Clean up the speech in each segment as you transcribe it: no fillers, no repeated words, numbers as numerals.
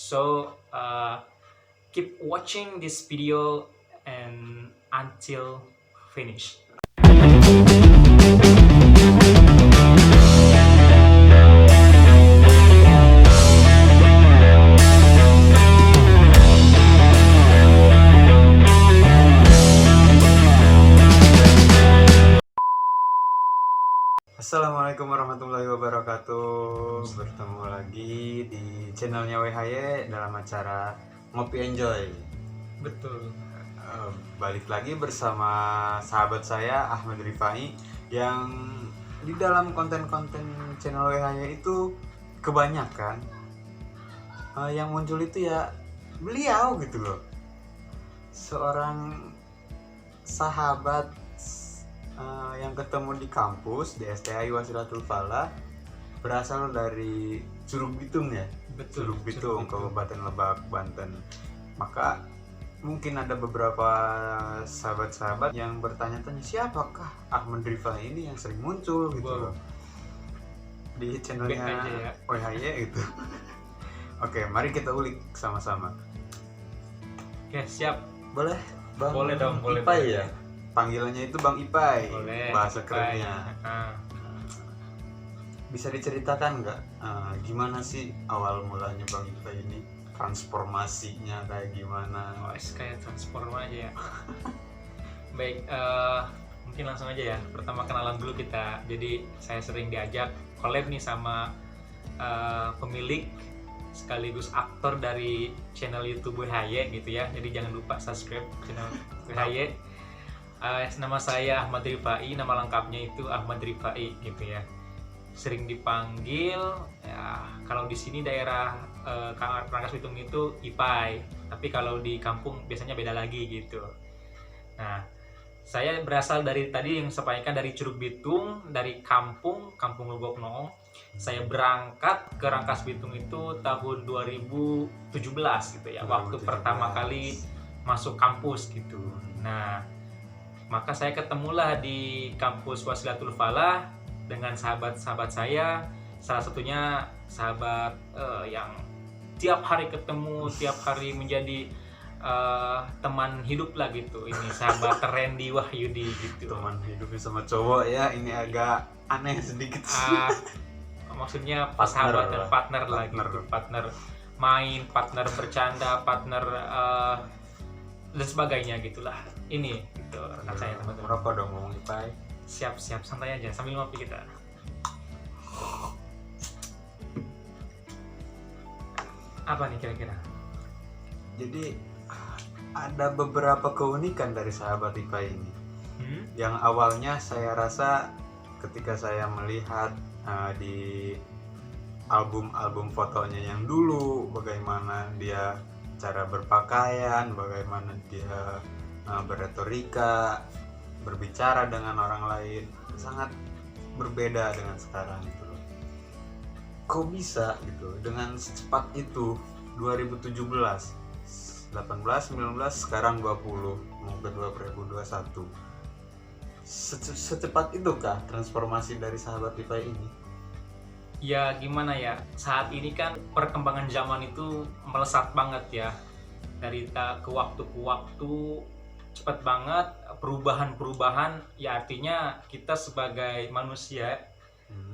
So keep watching this video and until finish. Assalamualaikum warahmatullahi wabarakatuh. Bertemu lagi di channelnya WHY dalam acara Ngopi Enjoy. Betul. Balik lagi bersama sahabat saya Ahmad Rifai, yang di dalam konten-konten channel WHY itu kebanyakan yang muncul itu ya beliau gitu loh. Seorang sahabat yang ketemu di kampus di STI Wasilatul Falah, berasal dari Curug Bitung ya. Betul. Curug Bitung, Kabupaten Lebak, Banten. Maka mungkin ada beberapa sahabat-sahabat yang bertanya-tanya, siapakah Ahmad Rifai ini yang sering muncul gitu loh di channelnya ya. WHY gitu. Oke, mari kita ulik sama-sama. Oke, siap. Boleh Bang? Boleh dong, boleh. Ipai ya? Panggilannya itu Bang Ipai, Boleh. bahasa Ipai. kerennya. Bisa diceritakan nggak gimana sih awal mulanya Bang Ipai ini, transformasinya kayak gimana? Kayak transform aja ya. Baik, mungkin langsung aja ya. Pertama kenalan dulu kita. Jadi saya sering diajak collab nih sama pemilik sekaligus aktor dari channel YouTube WHY gitu ya. Jadi jangan lupa subscribe channel WHY. Nama saya Ahmad Rifai, nama lengkapnya itu Ahmad Rifai gitu ya. Sering dipanggil ya, kalau di sini daerah Rangkas Bitung itu Ipai, tapi kalau di kampung biasanya beda lagi gitu. Nah, saya berasal dari tadi yang sampaikan dari Curug Bitung, dari Kampung Lubok Noong. Saya berangkat ke Rangkas Bitung itu tahun 2017 gitu ya, waktu 2017. pertama kali masuk kampus gitu. Nah, maka saya ketemulah di kampus Wasilatul Falah dengan sahabat-sahabat saya. Salah satunya sahabat yang tiap hari ketemu, tiap hari menjadi teman hidup lah gitu. Ini sahabat Randy Wahyudi gitu. Teman hidupnya sama cowok ya, ini agak aneh sedikit. Maksudnya Partner sahabat dan lah. partner lah gitu. Partner main, partner bercanda, partner dan sebagainya gitulah. Ini gitu rekan saya, teman-teman. Merokok dong ngomong Ipai. Siap, santai aja sambil ngopi kita. Apa nih kira-kira? Jadi ada beberapa keunikan dari sahabat Ipai ini. Yang awalnya saya rasa ketika saya melihat di album fotonya yang dulu, bagaimana dia cara berpakaian, bagaimana dia berretorika, berbicara dengan orang lain, sangat berbeda dengan sekarang gitu loh. Kok bisa gitu dengan secepat itu? 2017, 18, 19, sekarang 20, mau ke 2021. Secepat itu kah transformasi dari sahabat Ipai ini? Ya gimana ya, saat ini kan perkembangan zaman itu melesat banget ya. Dari ke waktu ke waktu cepat banget, perubahan ya, artinya kita sebagai manusia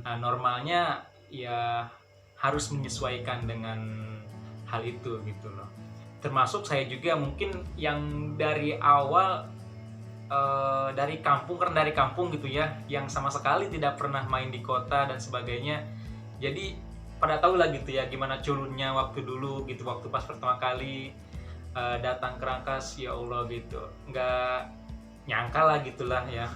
normalnya ya harus menyesuaikan dengan hal itu gitu loh. Termasuk saya juga mungkin yang dari awal dari kampung gitu ya, yang sama sekali tidak pernah main di kota dan sebagainya. Jadi pada tahu lah gitu ya gimana culunnya waktu dulu gitu, waktu pas pertama kali datang ke Rangkas, ya Allah gitu, nggak nyangka lah gitulah ya.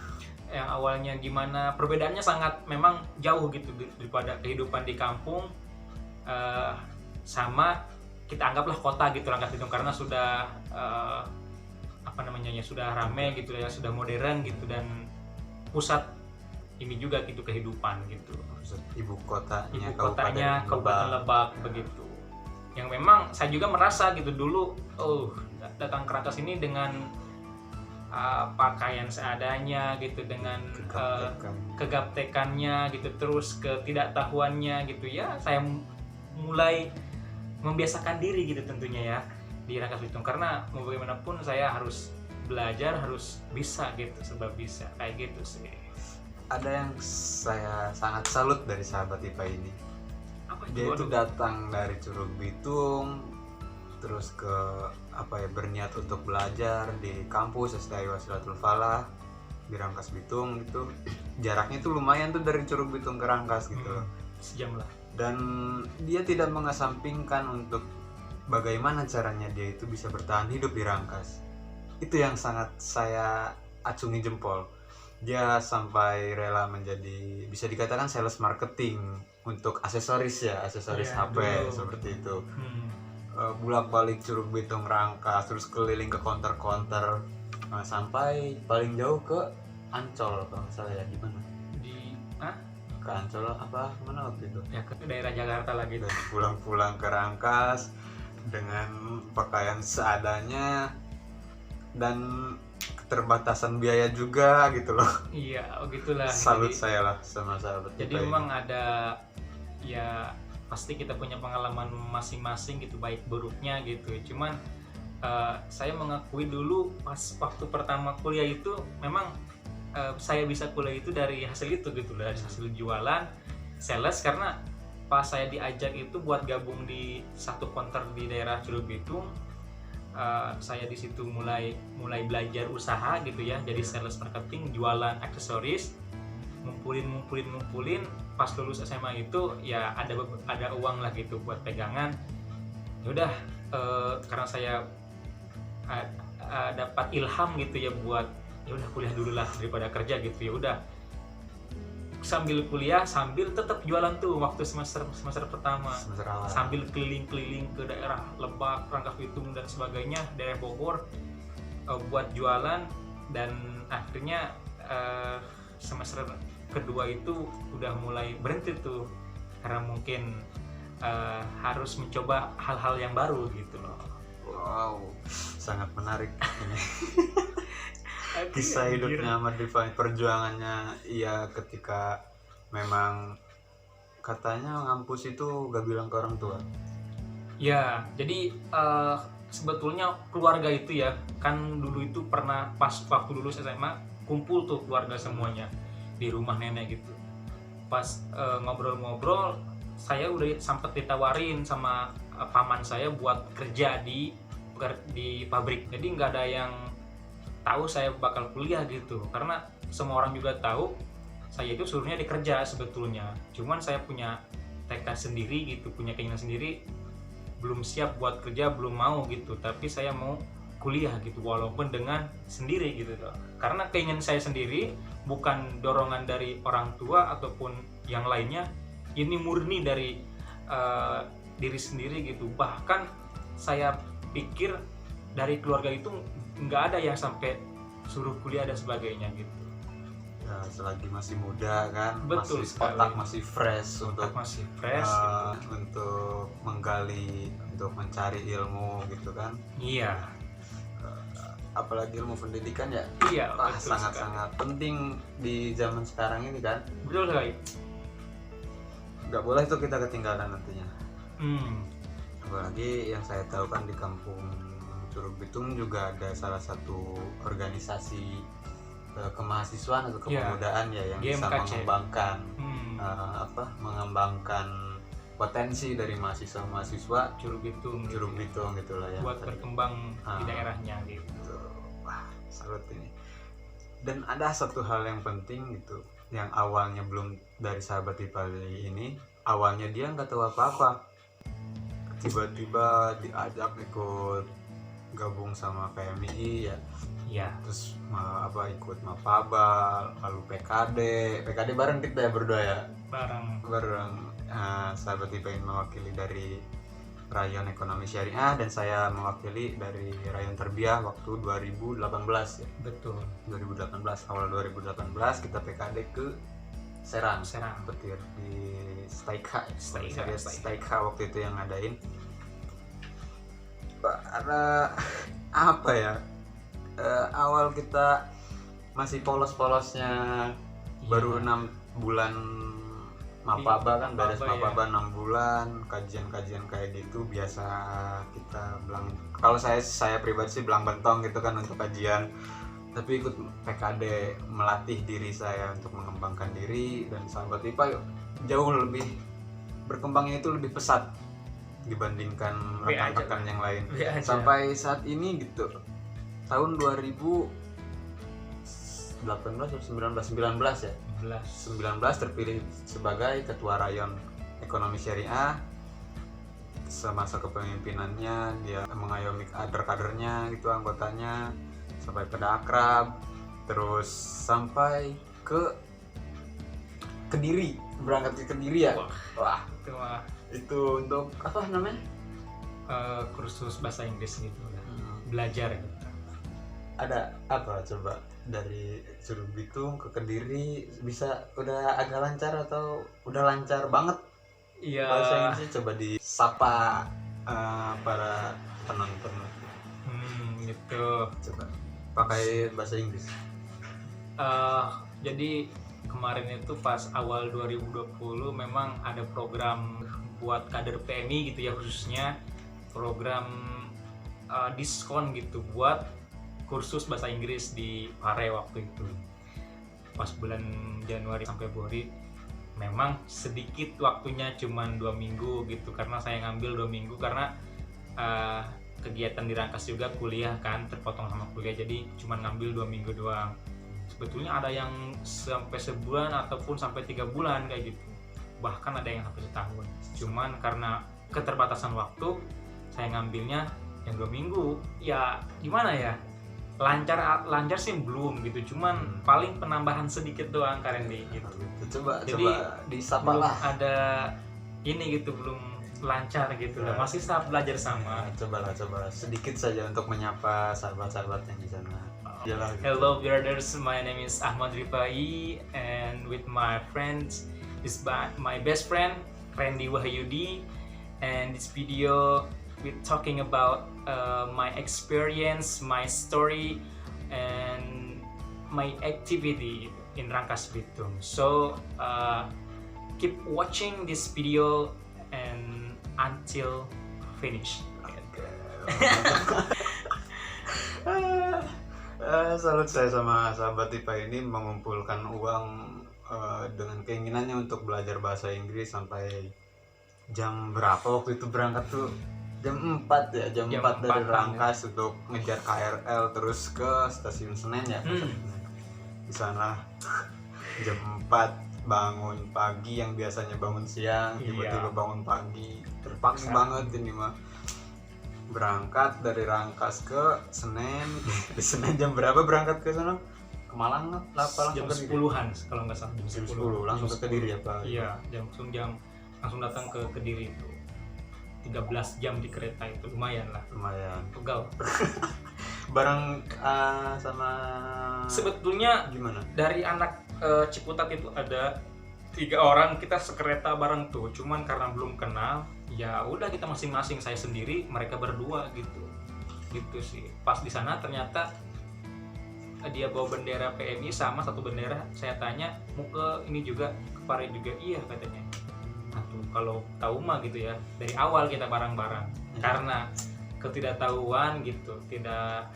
Yang awalnya gimana, perbedaannya sangat memang jauh gitu daripada kehidupan di kampung sama kita anggaplah kota gitu Rangkas Bitung, karena sudah sudah rame gitu ya, sudah modern gitu, dan pusat ini juga gitu kehidupan gitu. Ibu kotanya Kabupaten Lebak begitu. Yang memang saya juga merasa gitu dulu, datang ke Rangkas ini dengan pakaian seadanya gitu, dengan kegaptekannya gitu, terus ketidaktahuannya gitu ya, saya mulai membiasakan diri gitu tentunya ya di Rangkas Bitung, karena mau bagaimanapun saya harus belajar, harus bisa gitu, sebab bisa kayak gitu sih. Ada yang saya sangat salut dari sahabat IPA ini. Apa Dia itu Waduh. datang dari Curug Bitung, terus ke berniat untuk belajar di kampus STI Wasilatul Falah di Rangkas Bitung gitu. Jaraknya itu lumayan tuh dari Curug Bitung ke Rangkas gitu loh. Sejam lah. Dan dia tidak mengesampingkan untuk bagaimana caranya dia itu bisa bertahan hidup di Rangkas. Itu yang sangat saya acungi jempol. Dia sampai rela menjadi, bisa dikatakan sales marketing untuk aksesoris Iya, HP dulu. seperti itu. Hmm. Bolak-balik Curug Bitung Rangkas, terus keliling ke counter-counter, sampai paling jauh ke Ancol kalau nggak salah ya, di mana? Di Ke Ancol apa mana waktu itu? ya ke daerah Jakarta lagi. Dan pulang-pulang ke Rangkas dengan pakaian seadanya dan keterbatasan biaya juga gitu loh. Iya, gitulah. Salut Jadi, saya lah sama sahabat jadi kita ini. memang ada, ya pasti kita punya pengalaman masing-masing gitu, baik buruknya gitu. Cuman saya mengakui dulu pas waktu pertama kuliah itu memang saya bisa kuliah itu dari hasil itu gitu, dari hasil jualan sales, karena pas saya diajak itu buat gabung di satu counter di daerah Curug Bitung. Saya di situ mulai belajar usaha gitu ya, jadi sales marketing, jualan aksesoris, ngumpulin. Pas lulus SMA itu ya ada uang lah gitu buat pegangan. Ya udah, karena saya dapat ilham gitu ya buat ya udah kuliah dulu lah daripada kerja gitu. Ya udah, sambil kuliah sambil tetap jualan tuh waktu semester pertama, Semester awal. sambil keliling ke daerah Lebak, Rangkas Bitung dan sebagainya, daerah Bogor, buat jualan. Dan akhirnya semester kedua itu udah mulai berhenti tuh, karena mungkin harus mencoba hal-hal yang baru gitu loh. Wow, sangat menarik ini. Kisah hidupnya Ahmad Rifai, perjuangannya ia ketika memang katanya ngampus itu gak bilang ke orang tua. Ya, jadi sebetulnya keluarga itu ya, kan dulu itu pernah pas waktu lulus SMA kumpul tuh keluarga semuanya di rumah nenek gitu. Pas ngobrol-ngobrol, saya udah sempet ditawarin sama paman saya buat kerja di pabrik. Jadi nggak ada yang tahu saya bakal kuliah gitu, karena semua orang juga tahu saya itu suruhnya dikerja sebetulnya. Cuman saya punya tekad sendiri gitu, punya keinginan sendiri, belum siap buat kerja, belum mau gitu, tapi saya mau kuliah gitu walaupun dengan sendiri gitu loh. Karena keinginan saya sendiri, bukan dorongan dari orang tua ataupun yang lainnya, ini murni dari diri sendiri gitu. Bahkan saya pikir dari keluarga itu nggak ada yang sampai suruh kuliah dan sebagainya gitu. Ya, selagi masih muda kan, Betul masih sekali. otak masih fresh untuk Masih fresh gitu. untuk menggali, untuk mencari ilmu gitu kan. Iya, Apalagi ilmu pendidikan ya, iya, wah, betul sekali. sangat-sangat penting di zaman sekarang ini kan. Betul sekali. Nggak boleh tuh kita ketinggalan nantinya. Hmm. Apalagi yang saya tahu kan di kampung Curug Bitung juga ada salah satu organisasi kemahasiswaan atau kepemudaan ya yang bisa GMKC. mengembangkan Hmm. mengembangkan potensi dari mahasiswa Curug Bitung gitu Curug ya, Bitung gitulah ya. buat berkembang di daerahnya gitu. Gitu. Wah, salut ini. Dan ada satu hal yang penting gitu, yang awalnya belum dari sahabat Ipali ini, awalnya dia nggak tahu apa-apa, tiba-tiba diajak ikut gabung sama PMI ya, Iya, terus ikut Mapabal, lalu PKD bareng kita ya berdua ya, bareng. sahabat IPA ini mewakili dari Rayon Ekonomi Syariah dan saya mewakili dari Rayon Terbiah waktu 2018 ya. Betul. 2018, awal 2018 kita PKD ke Serang Petir di Staika waktu itu yang ngadain. Karena apa ya, awal kita masih polos-polosnya, baru 6 bulan Mapaba kan beres Mapaba, Mapaba 6 bulan, kajian-kajian kayak gitu biasa kita bilang, kalau saya pribadi sih belang bentong gitu kan untuk kajian, tapi ikut PKD melatih diri saya untuk mengembangkan diri, dan sahabat IPA jauh lebih berkembangnya itu lebih pesat dibandingkan B aja rekan-rekan lah. yang lain. B aja. Sampai saat ini gitu, tahun 2018 atau 19 ya, 19 terpilih sebagai Ketua Rayon Ekonomi Syariah. Semasa kepemimpinannya dia mengayomi kader-kadernya gitu, anggotanya, sampai pada akrab, terus sampai ke Kediri, berangkat ke Kediri ya. Wah, Itu mah itu untuk apa namanya? kursus bahasa Inggris gitu lah. Belajar gitu. Ada apa coba dari Curug Bitung ke Kediri, bisa udah agak lancar atau udah lancar banget? Iya. Bahasa Inggrisnya coba disapa para penonton, Gitu. coba pakai bahasa Inggris. Jadi kemarin itu pas awal 2020 memang ada program buat kader PMI gitu ya, khususnya program diskon gitu buat kursus bahasa Inggris di Pare waktu itu. Pas bulan Januari sampai Februari memang sedikit waktunya, cuman 2 minggu gitu, karena saya ngambil 2 minggu karena kegiatan di Rangkas juga, kuliah kan terpotong sama kuliah, jadi cuman ngambil 2 minggu doang. Sebetulnya ada yang sampai sebulan ataupun sampai 3 bulan kayak gitu, bahkan ada yang sampai setahun, cuman karena keterbatasan waktu saya ngambilnya yang 2 minggu. Ya gimana ya, lancar sih belum gitu, cuman paling penambahan sedikit doang Karen gitu. Coba Jadi, disapa Belum lah. ada ini gitu, belum lancar gitu lah, masih tahap belajar sama. Coba sedikit saja untuk menyapa sahabat-sahabat yang di sana. Yalah, gitu. Hello brothers, my name is Ahmad Rifai, and with my friends is my best friend Randy Wahyudi, and this video we talking about my experience, my story, and my activity in Rangkas Bitung. So keep watching this video and until finish. Salut saya sama sahabat IPA ini mengumpulkan uang dengan keinginannya untuk belajar bahasa Inggris sampai jam berapa waktu itu berangkat tuh? Jam 4 ya, jam 4 dari 4-an Rangkas untuk ngejar KRL terus ke stasiun Senen ya. Di sana jam 4 bangun pagi, yang biasanya bangun siang tiba-tiba bangun pagi, terpaksa banget ini mah. Berangkat dari Rangkas ke Senen. Di Senen jam berapa berangkat ke sana? Ke Malang apa langsung Jam ke Kediri? 10-an kalau nggak salah, Jam 10 langsung ke Kediri apa? Iya, langsung datang ke Kediri itu. 13 jam di kereta itu lumayan lah. Lumayan. Pegal. Bareng sama Sebetulnya gimana? dari anak Ciputat itu ada 3 orang, kita sekereta bareng tuh. Cuman karena belum kenal, ya udah kita masing-masing, saya sendiri, mereka berdua gitu. Gitu sih. Pas di sana ternyata dia bawa bendera PMI sama satu bendera. Saya tanya, mau ke ini juga, ke Pare juga? Iya katanya. Aduh, kalau tahu mah gitu ya, dari awal kita bareng-bareng. Karena ketidaktahuan gitu, tidak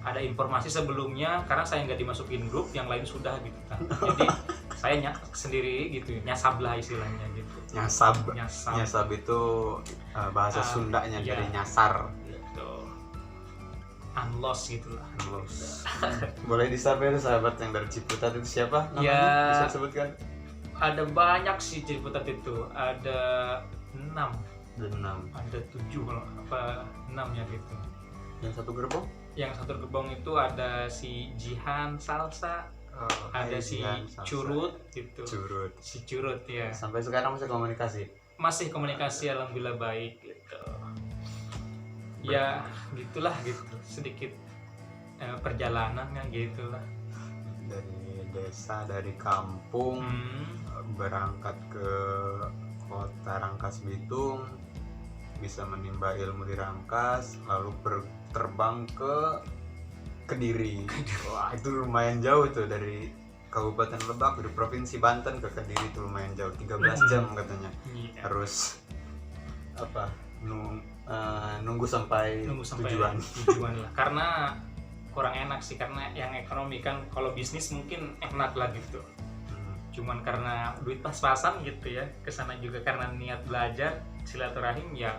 ada informasi sebelumnya, karena saya nggak dimasukin grup, yang lain sudah gitu kan. Jadi saya sendiri gitu, nyasab lah istilahnya gitu. Nyasab itu bahasa Sundanya iya. dari nyasar. Gitu. Unlost gitu lah. Boleh disapa ya sahabat yang dari Ciputat itu siapa namanya? Ya, bisa disebutkan? ada banyak sih Ciputat itu, ada 6, ada 7 kalau apa 6 ya gitu. Yang satu gerbong? Yang satu gerbong itu ada si Jihan Salsa, ada si Curut gitu. Si Curut ya. Sampai sekarang masih komunikasi? Masih komunikasi, alhamdulillah baik gitu. Ya gitulah gitu, sedikit perjalanan kan gitulah. Dari desa, dari kampung, berangkat ke kota Rangkas Bitung, bisa menimba ilmu di Rangkas, lalu terbang ke Kediri. Wah, itu lumayan jauh tuh dari Kabupaten Lebak dari Provinsi Banten ke Kediri itu lumayan jauh, 13 jam katanya. Iya. Harus apa nunggu sampai tujuan. Lah, karena kurang enak sih, karena yang ekonomi kan, kalau bisnis mungkin enak lah gitu, cuman karena duit pas-pasan gitu ya kesana, juga karena niat belajar silaturahim ya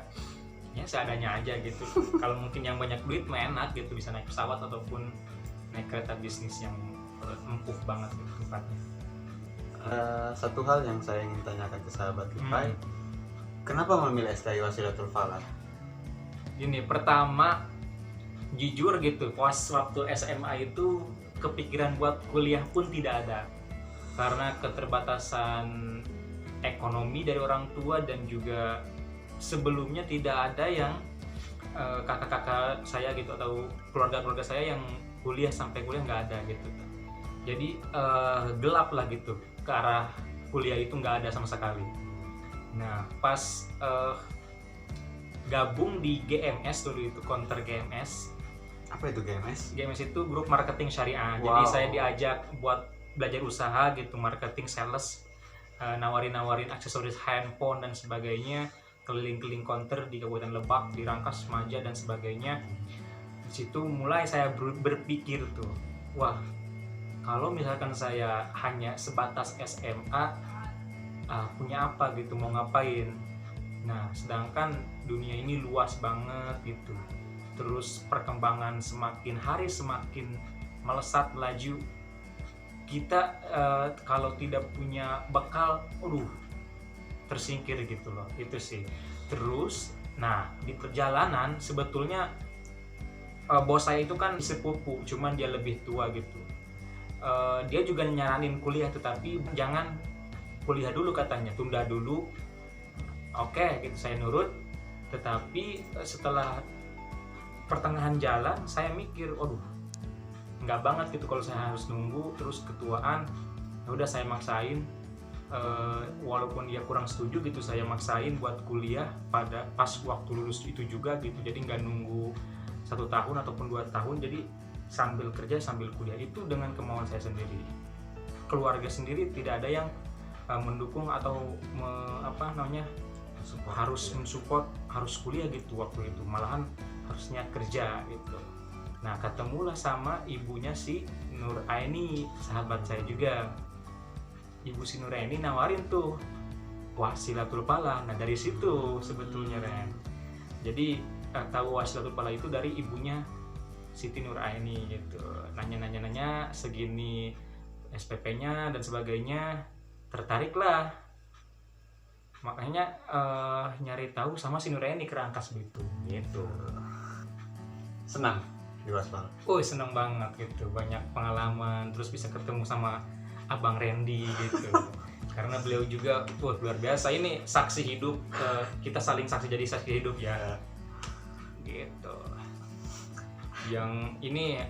seadanya aja gitu. Kalau mungkin yang banyak duit mah enak gitu, bisa naik pesawat ataupun naik kereta bisnis yang empuk banget gitu tempatnya. Satu hal yang saya ingin tanyakan ke sahabat Rifai, kenapa memilih STI Wasilatul Falah? Ini pertama, jujur gitu, pas waktu SMA itu kepikiran buat kuliah pun tidak ada, karena keterbatasan ekonomi dari orang tua, dan juga sebelumnya tidak ada yang kakak-kakak saya gitu atau keluarga-keluarga saya yang kuliah, sampai kuliah nggak ada gitu. Jadi gelap lah gitu, ke arah kuliah itu nggak ada sama sekali. Nah pas gabung di GMS dulu itu, Counter GMS. Apa itu GMS? GMS itu grup marketing syariah. Wow. Jadi saya diajak buat belajar usaha gitu, marketing, sales, nawarin aksesoris handphone dan sebagainya, keliling-keliling counter di Kabupaten Lebak, di Rangkas, Maja dan sebagainya. Di situ mulai saya berpikir tuh, wah kalau misalkan saya hanya sebatas SMA, punya apa gitu, mau ngapain. Nah sedangkan dunia ini luas banget gitu, terus perkembangan semakin hari semakin melesat melaju. Kita kalau tidak punya bekal, tersingkir gitu loh, itu sih. Terus nah di perjalanan sebetulnya bos saya itu kan sepupu, cuman dia lebih tua gitu. Dia juga nyaranin kuliah, tetapi jangan kuliah dulu katanya, tunda dulu. Oke gitu, saya nurut. Tetapi setelah pertengahan jalan saya mikir, nggak banget gitu kalau saya harus nunggu terus ketuaan. Ya udah saya maksain, walaupun dia kurang setuju gitu, saya maksain buat kuliah pada pas waktu lulus itu juga gitu. Jadi nggak nunggu 1 tahun ataupun 2 tahun, jadi sambil kerja sambil kuliah, itu dengan kemauan saya sendiri. Keluarga sendiri tidak ada yang mendukung atau harus mensupport harus kuliah gitu waktu itu, malahan harusnya kerja gitu. Nah ketemulah sama ibunya si Nur Aini, sahabat saya juga. Ibu si Nur Aini nawarin tuh Wasilatul Falah. Nah dari situ sebetulnya Ren, jadi tahu Wasilatul Falah itu dari ibunya Siti Nur Aini gitu. Nanya segini SPP-nya dan sebagainya, tertarik lah. Makanya nyari tahu sama si Nur Aini ke Rangkas gitu. Senang di Waspalah? Seneng banget gitu, banyak pengalaman, terus bisa ketemu sama Abang Randy gitu. Karena beliau juga luar biasa, ini saksi hidup, kita saling jadi saksi hidup ya gitu. Yang ini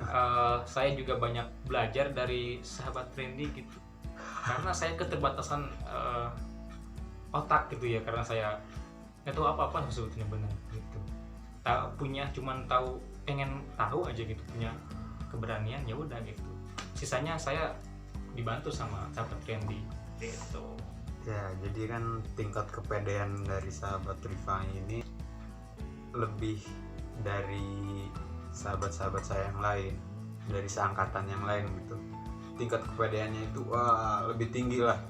saya juga banyak belajar dari sahabat Randy gitu, karena saya keterbatasan otak gitu ya, karena saya nggak tahu apa-apa sebetulnya benar gitu. Cuman pengen tahu aja gitu, punya keberanian, ya udah gitu. Sisanya saya dibantu sama sahabat Randy gitu. Ya, jadi kan tingkat kepedean dari sahabat Rifai ini lebih dari sahabat-sahabat saya yang lain, dari seangkatan yang lain gitu. Tingkat kepedeannya itu lebih tinggi lah.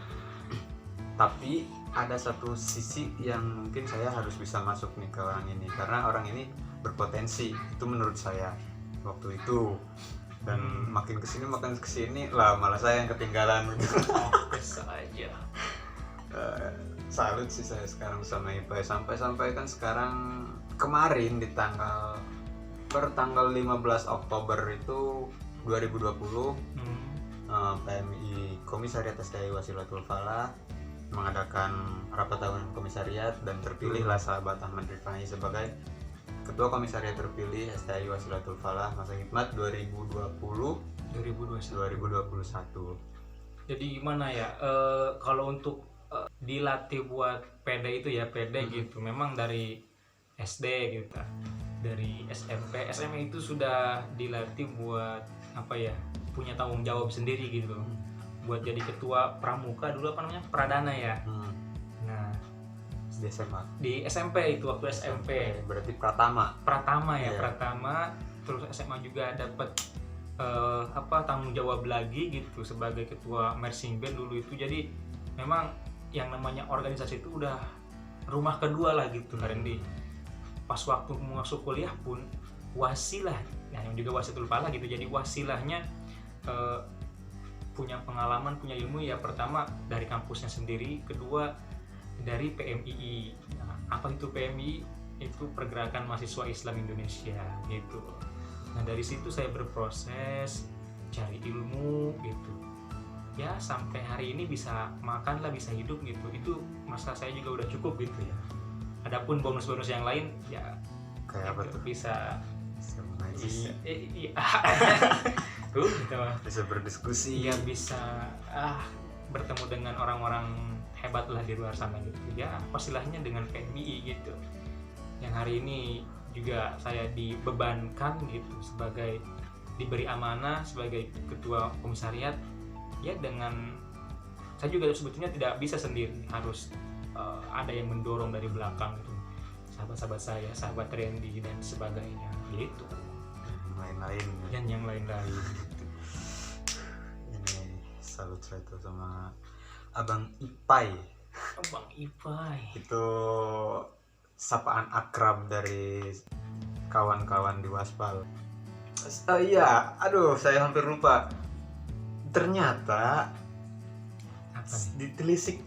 Tapi ada satu sisi yang mungkin saya harus bisa masuk nih ke orang ini, karena orang ini berpotensi, itu menurut saya waktu itu. Dan makin kesini lah malah saya yang ketinggalan gitu. Bisa aja. Salut sih saya sekarang sama Ipai, sampai kan sekarang kemarin di tanggal 15 Oktober itu 2020 PMI Komisariat STI Wasilatul Falah mengadakan rapat tahunan komisariat, dan terpilihlah sahabat Ahmad Rifai sebagai Ketua Komisariat terpilih STI Wasilatul Falah masa hikmat 2021. Jadi gimana ya, kalau untuk dilatih buat PD itu ya, PD gitu memang dari SD gitu, dari SMP, SMA itu sudah dilatih buat punya tanggung jawab sendiri gitu. buat jadi ketua pramuka dulu, apa namanya, pradana ya. Nah Di SMA. di SMP itu, waktu SMP Berarti Pratama. Pratama ya, Iya. Pratama. Terus SMA juga dapat tanggung jawab lagi gitu sebagai ketua marching band dulu itu. Jadi memang yang namanya organisasi itu udah rumah kedua lah gitu Karendi. Pas waktu masuk kuliah pun wasilah, nah yang juga wasitul falah gitu, jadi wasilahnya punya pengalaman, punya ilmu ya, pertama dari kampusnya sendiri, kedua dari PMII. Nah, apa itu PMII? Itu Pergerakan Mahasiswa Islam Indonesia gitu. Nah dari situ saya berproses cari ilmu gitu ya, sampai hari ini bisa makan lah, bisa hidup gitu. Itu masa saya juga udah cukup gitu ya. Adapun bonus-bonus yang lain ya Kayak apa gitu, tuh? bisa Bisa iya tuh gitu mah. bisa berdiskusi. Iya, bisa bertemu dengan orang-orang hebat lah di luar sana gitu ya, pastilah,nya dengan PMI gitu, yang hari ini juga saya dibebankan gitu sebagai, diberi amanah sebagai ketua komisariat ya. Dengan saya juga sebetulnya tidak bisa sendiri, harus ada yang mendorong dari belakang gitu, sahabat-sahabat saya, sahabat Randy dan sebagainya gitu, Lain-lain. dan yang lain-lain. Ini salut saya tuh sama Abang Ipai. Bang Ipai Itu sapaan akrab dari kawan-kawan di Waspal. Oh iya, aduh saya hampir lupa. Ternyata apa nih? ditelisik,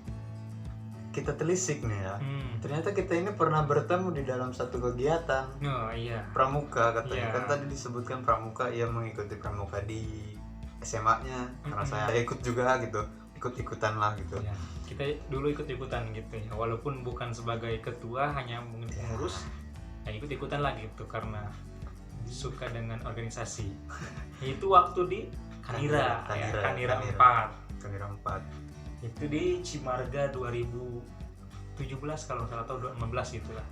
kita telisik nih ya. Ternyata kita ini pernah bertemu di dalam satu kegiatan Oh iya. pramuka katanya. Iya. Kan tadi disebutkan pramuka, ia mengikuti pramuka di SMA-nya, karena saya ikut juga gitu, ikut-ikutan lah gitu. Ya, kita dulu ikut-ikutan gitu ya, walaupun bukan sebagai ketua, hanya mungkin pengurus, ya ikut-ikutan lah gitu karena suka dengan organisasi. Itu waktu di Kanira, Kanira 4. Kanira 4. Itu di Cimarga 2017 kalau nggak salah, atau 2015 gitu lah.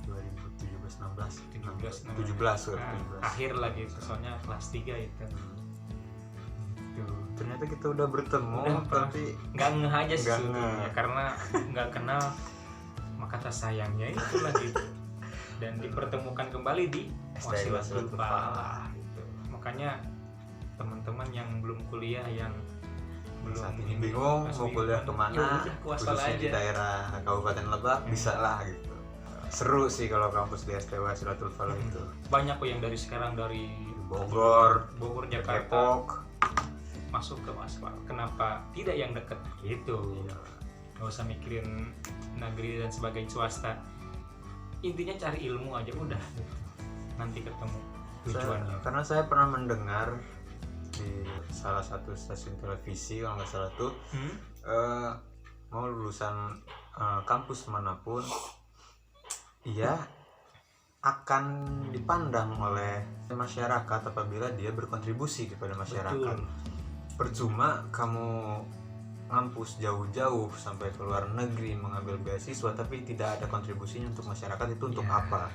2017 16 17. 17. Akhir lagi gitu, soalnya kelas 3 itu. Tuh. Ternyata kita udah bertemu, Udah, tapi Nggak ngeh aja sih Nggak sebetulnya, ngeh. karena nggak kenal maka kata sayangnya itulah gitu. Dan dipertemukan kembali di SDI Wasilatul Wasilatul Falah gitu. Makanya teman-teman yang belum kuliah, yang belum saat ini bingung mau kuliah kemana, ya udah ke Waspal khususnya di aja. daerah Kabupaten Lebak, bisa lah gitu. Seru sih kalau kampus di STW Wasilatul Falah itu. Banyak kok yang dari sekarang dari Bogor, Jakarta Depok. masuk ke Waspal. Kenapa tidak yang deket gitu? Gak usah mikirin negeri dan sebagai swasta. Intinya cari ilmu aja udah gitu. Nanti ketemu tujuannya. Karena saya pernah mendengar di salah satu stasiun televisi kalau nggak salah tuh, mau lulusan kampus manapun, ia akan dipandang oleh masyarakat apabila dia berkontribusi kepada masyarakat. Betul. Percuma kamu ngampus jauh-jauh sampai ke luar negeri mengambil beasiswa tapi tidak ada kontribusinya untuk masyarakat, itu untuk Ya. apa?